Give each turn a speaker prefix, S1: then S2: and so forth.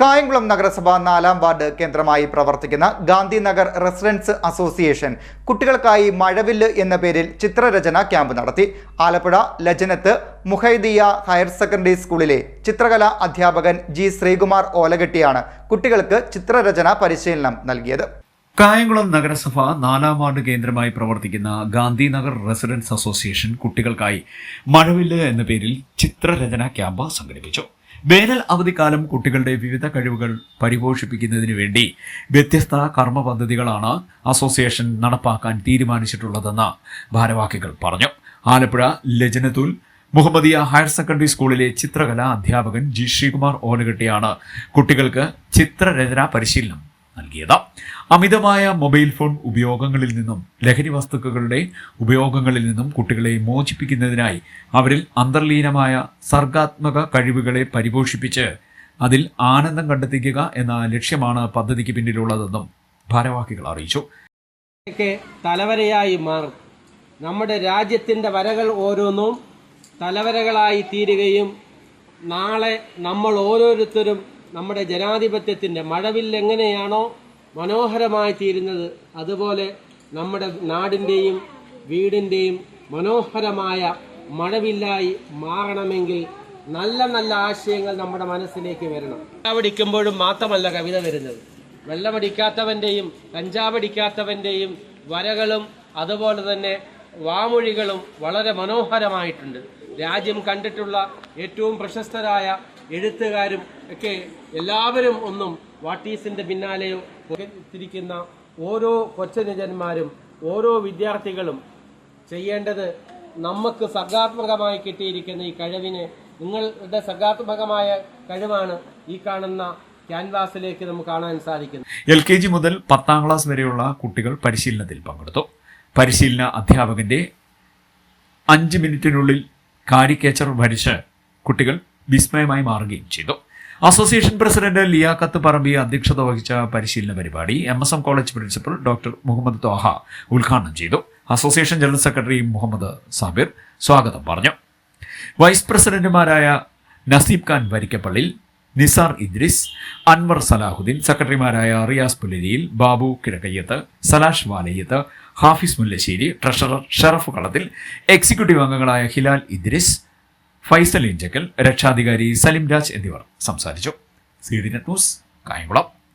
S1: കായംകുളം നഗരസഭ 4-ാം വാർഡ് കേന്ദ്രമായി പ്രവർത്തിക്കുന്ന ഗാന്ധിനഗർ റെസിഡൻസ് അസോസിയേഷൻ കുട്ടികൾക്കായി മഴവില്ല് എന്ന പേരിൽ ചിത്രരചന ക്യാമ്പ് നടത്തി. ആലപ്പുഴ ലജനത്ത് മുഹൈദിയ ഹയർ സെക്കൻഡറി സ്കൂളിലെ ചിത്രകലാ അധ്യാപകൻ ജി ശ്രീകുമാർ ഓലകെട്ടിയാണ് കുട്ടികൾക്ക് ചിത്രരചന പരിശീലനം നൽകിയത്.
S2: കായംകുളം നഗരസഭ 4-ാം വാർഡ് കേന്ദ്രമായി പ്രവർത്തിക്കുന്ന ഗാന്ധിനഗർ റെസിഡൻസ് അസോസിയേഷൻ കുട്ടികൾക്കായി മഴവില്ല് എന്ന പേരിൽ ചിത്രരചന ക്യാമ്പ് സംഘടിപ്പിച്ചു. വേനൽ അവധിക്കാലം കുട്ടികളുടെ വിവിധ കഴിവുകൾ പരിപോഷിപ്പിക്കുന്നതിന് വേണ്ടി വ്യത്യസ്ത കർമ്മ പദ്ധതികളാണ് അസോസിയേഷൻ നടപ്പാക്കാൻ തീരുമാനിച്ചിട്ടുള്ളതെന്ന് ഭാരവാഹികൾ പറഞ്ഞു. ആലപ്പുഴ ലജനത്തുൽ മുഹമ്മദിയ ഹയർ സെക്കൻഡറി സ്കൂളിലെ ചിത്രകലാ അധ്യാപകൻ ജി ശ്രീകുമാർ ഓലകെട്ടിയാണ് കുട്ടികൾക്ക് ചിത്രരചനാ പരിശീലനം നൽകിയത്. അമിതമായ മൊബൈൽ ഫോൺ ഉപയോഗങ്ങളിൽ നിന്നും ലഹരി വസ്തുക്കളുടെ ഉപയോഗങ്ങളിൽ നിന്നും കുട്ടികളെ മോചിപ്പിക്കുന്നതിനായി അവരിൽ അന്തർലീനമായ സർഗാത്മക കഴിവുകളെ പരിപോഷിപ്പിച്ച് അതിൽ ആനന്ദം കണ്ടെത്തിക്കുക എന്ന ലക്ഷ്യമാണ് പദ്ധതിക്ക് പിന്നിലുള്ളതെന്നും ഭാരവാഹികൾ അറിയിച്ചു.
S3: തലവരയായി മാറും. നമ്മുടെ രാജ്യത്തിൻ്റെ വരകൾ ഓരോന്നും തലവരകളായി തീരുകയും നാളെ നമ്മൾ ഓരോരുത്തരും നമ്മുടെ ജനാധിപത്യത്തിൻ്റെ മഴവില്ല് എങ്ങനെയാണോ മനോഹരമായി തീരുന്നത് അതുപോലെ നമ്മുടെ നാടിൻ്റെയും വീടിൻ്റെയും മനോഹരമായ മഴവില്ലായി മാറണമെങ്കിൽ നല്ല നല്ല ആശയങ്ങൾ നമ്മുടെ മനസ്സിലേക്ക് വരണം. വെള്ളമടിക്കുമ്പോഴും മാത്രമല്ല കവിത വരുന്നത്. വെള്ളമടിക്കാത്തവൻ്റെയും കഞ്ചാവടിക്കാത്തവൻ്റെയും വരകളും അതുപോലെ തന്നെ വാമൊഴികളും വളരെ മനോഹരമായിട്ടുണ്ട്. രാജ്യം കണ്ടിട്ടുള്ള ഏറ്റവും പ്രശസ്തരായ എഴുത്തുകാരും ഒക്കെ എല്ലാവരും ഒന്നും വാട്ടീസിൻ്റെ പിന്നാലെയോ തിരിക്കുന്ന ഓരോ കൊച്ചനുജന്മാരും ഓരോ വിദ്യാർത്ഥികളും ചെയ്യേണ്ടത് നമുക്ക് സർഗാത്മകമായി കിട്ടിയിരിക്കുന്ന ഈ കഴിവിനെ നിങ്ങളുടെ സർഗാത്മകമായ കഴിവാണ് ഈ കാണുന്ന ക്യാൻവാസിലേക്ക് നമുക്ക് കാണാൻ സാധിക്കുന്നത്.
S2: LKG മുതൽ 10ാം ക്ലാസ് വരെയുള്ള കുട്ടികൾ പരിശീലനത്തിൽ പങ്കെടുത്തു. പരിശീലന അധ്യാപകന്റെ 5 മിനിറ്റിനുള്ളിൽ കാരിക്കേച്ചർ വരച്ച് കുട്ടികൾ വിസ്മയമായി മാറുകയും ചെയ്തു. അസോസിയേഷൻ പ്രസിഡന്റ് ലിയാഖത്ത് പറമ്പി അധ്യക്ഷത വഹിച്ച പരിശീലന പരിപാടി MSM college principal doctor Muhammad Thaha ഉദ്ഘാടനം ചെയ്തു. Association general secretary Muhammad Sabir സ്വാഗതം പറഞ്ഞു. വൈസ് പ്രസിഡന്റുമാരായ നസീബ് ഖാൻ വരിക്കപ്പള്ളിൽ, നിസാർ ഇദ്രിസ്, അൻവർ സലാഹുദ്ദീൻ, സെക്രട്ടറിമാരായ റിയാസ് പുല്ലരിയിൽ, ബാബു കിഴക്കയ്യത്ത്, സലാഷ് വാലയ്യത്ത്, ഹാഫിസ് മുല്ലശ്ശേരി, ട്രഷറർ ഷറഫ് കളത്തിൽ, എക്സിക്യൂട്ടീവ് അംഗങ്ങളായ ഹിലാൽ ഇദ്രിസ്, ഫൈസൽ ഇഞ്ചക്കൽ, രക്ഷാധികാരി സലിം രാജ് എന്നിവർ സംസാരിച്ചു. CDNet news, Kayamkulam.